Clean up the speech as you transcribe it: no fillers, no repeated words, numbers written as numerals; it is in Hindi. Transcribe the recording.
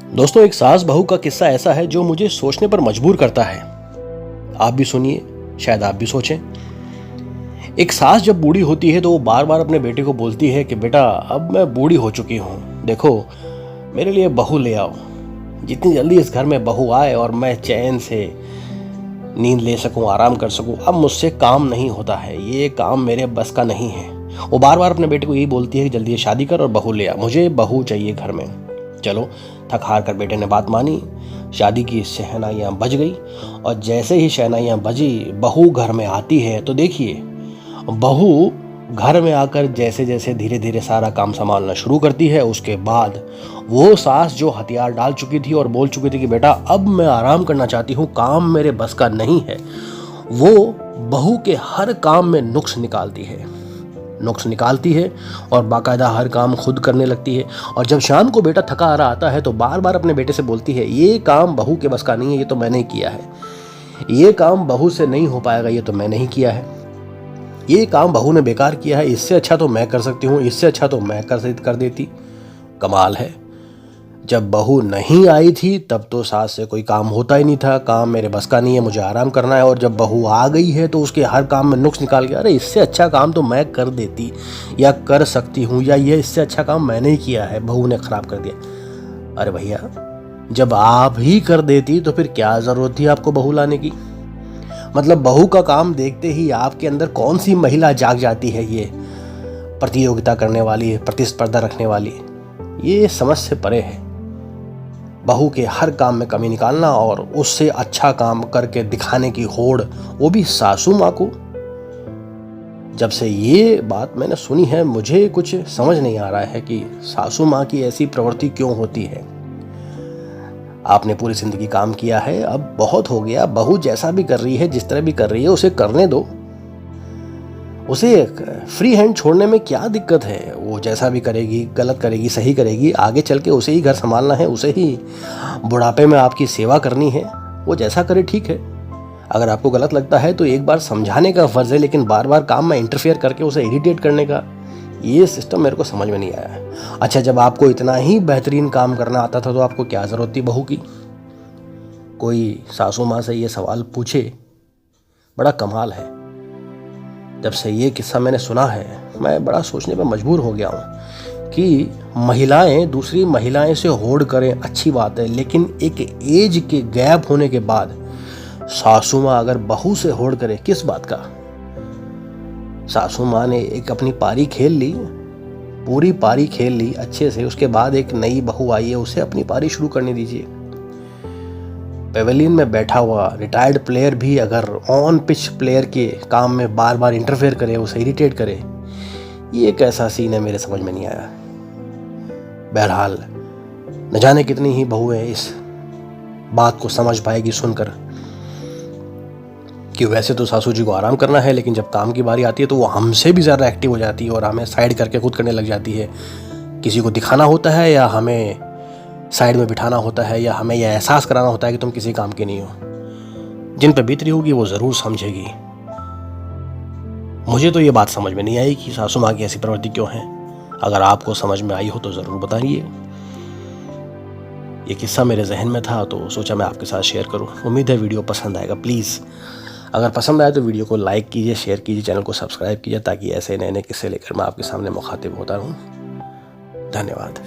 दोस्तों, एक सास बहू का किस्सा ऐसा है जो मुझे सोचने पर मजबूर करता है। आप भी सुनिए, शायद आप भी सोचें। एक सास जब बूढ़ी होती है तो वो बार बार अपने बेटे को बोलती है कि बेटा, अब मैं बूढ़ी हो चुकी हूँ, देखो मेरे लिए बहू ले आओ। जितनी जल्दी इस घर में बहू आए और मैं चैन से नींद ले सकूं, आराम कर सकूं, अब मुझसे काम नहीं होता है, ये काम मेरे बस का नहीं है। वो बार बार अपने बेटे को यही बोलती है कि जल्दी शादी कर और बहू ले आ, मुझे बहू चाहिए घर में। चलो, थक हार कर बेटे ने बात मानी। शादी की शहनाइयाँ बज गई और जैसे ही शहनाइयाँ बजी, बहू घर में आती है तो देखिए, बहू घर में आकर जैसे जैसे धीरे धीरे सारा काम संभालना शुरू करती है, उसके बाद वो सास जो हथियार डाल चुकी थी और बोल चुकी थी कि बेटा अब मैं आराम करना चाहती हूँ, काम मेरे बस का नहीं है, वो बहू के हर काम में नुक्स निकालती है और बाकायदा हर काम खुद करने लगती है। और जब शाम को बेटा थका हारा आता है तो बार बार अपने बेटे से बोलती है, ये काम बहू के बस का नहीं है, ये तो मैंने किया है, ये काम बहू से नहीं हो पाएगा, ये तो मैंने ही किया है, ये काम बहू ने बेकार किया है, इससे अच्छा तो मैं कर सकती हूँ, इससे अच्छा तो मैं कर देती। कमाल है, जब बहू नहीं आई थी तब तो सास से कोई काम होता ही नहीं था, काम मेरे बस का नहीं है, मुझे आराम करना है। और जब बहू आ गई है तो उसके हर काम में नुक्स निकाल के, अरे इससे अच्छा काम तो मैं कर देती या कर सकती हूँ, या ये इससे अच्छा काम मैंने ही किया है, बहू ने खराब कर दिया। अरे भैया, जब आप ही कर देती तो फिर क्या जरूरत थी आपको बहू लाने की? मतलब बहू का काम देखते ही आपके अंदर कौन सी महिला जाग जाती है, ये प्रतियोगिता करने वाली, प्रतिस्पर्धा रखने वाली? ये समझ से परे है। बहू के हर काम में कमी निकालना और उससे अच्छा काम करके दिखाने की होड़, वो भी सासू माँ को। जब से ये बात मैंने सुनी है, मुझे कुछ समझ नहीं आ रहा है कि सासू माँ की ऐसी प्रवृत्ति क्यों होती है। आपने पूरी जिंदगी काम किया है, अब बहुत हो गया, बहू जैसा भी कर रही है, जिस तरह भी कर रही है, उसे करने दो। उसे फ्री हैंड छोड़ने में क्या दिक्कत है? वो जैसा भी करेगी, गलत करेगी, सही करेगी, आगे चल के उसे ही घर संभालना है, उसे ही बुढ़ापे में आपकी सेवा करनी है, वो जैसा करे ठीक है। अगर आपको गलत लगता है तो एक बार समझाने का फर्ज है, लेकिन बार बार काम में इंटरफेयर करके उसे इरिटेट करने का, ये सिस्टम मेरे को समझ में नहीं आया। अच्छा, जब आपको इतना ही बेहतरीन काम करना आता था तो आपको क्या ज़रूरत थी बहू की? कोई सासू माँ से ये सवाल पूछे, बड़ा कमाल है। जब से ये किस्सा मैंने सुना है, मैं बड़ा सोचने पर मजबूर हो गया हूँ कि महिलाएं दूसरी महिलाएं से होड़ करें, अच्छी बात है, लेकिन एक एज के गैप होने के बाद सासू माँ अगर बहू से होड़ करे, किस बात का? सासू माँ ने एक अपनी पारी खेल ली, पूरी पारी खेल ली अच्छे से, उसके बाद एक नई बहू आई है, उसे अपनी पारी शुरू करने दीजिए। पेवेलियन में बैठा हुआ रिटायर्ड प्लेयर भी अगर ऑन पिच प्लेयर के काम में बार बार इंटरफेयर करे, उसे इरिटेट करे, ये कैसा सीन है, मेरे समझ में नहीं आया। बहरहाल, न जाने कितनी ही बहुएं इस बात को समझ पाएगी सुनकर कि वैसे तो सासू जी को आराम करना है, लेकिन जब काम की बारी आती है तो वो हमसे भी ज़्यादा एक्टिव हो जाती है और हमें साइड करके खुद करने लग जाती है। किसी को दिखाना होता है या हमें साइड में बिठाना होता है, या हमें यह एहसास कराना होता है कि तुम किसी काम के नहीं हो। जिन पे बीत रही होगी वो ज़रूर समझेगी। मुझे तो ये बात समझ में नहीं आई कि सासू माँ की ऐसी प्रवृत्ति क्यों है। अगर आपको समझ में आई हो तो ज़रूर बताइए। ये किस्सा मेरे जहन में था तो सोचा मैं आपके साथ शेयर करूं। उम्मीद है वीडियो पसंद आएगा। प्लीज़ अगर पसंद आए तो वीडियो को लाइक कीजिए, शेयर कीजिए, चैनल को सब्सक्राइब कीजिए, ताकि ऐसे नए नए किस्से लेकर मैं आपके सामने मुखातिब होता रहूं। धन्यवाद।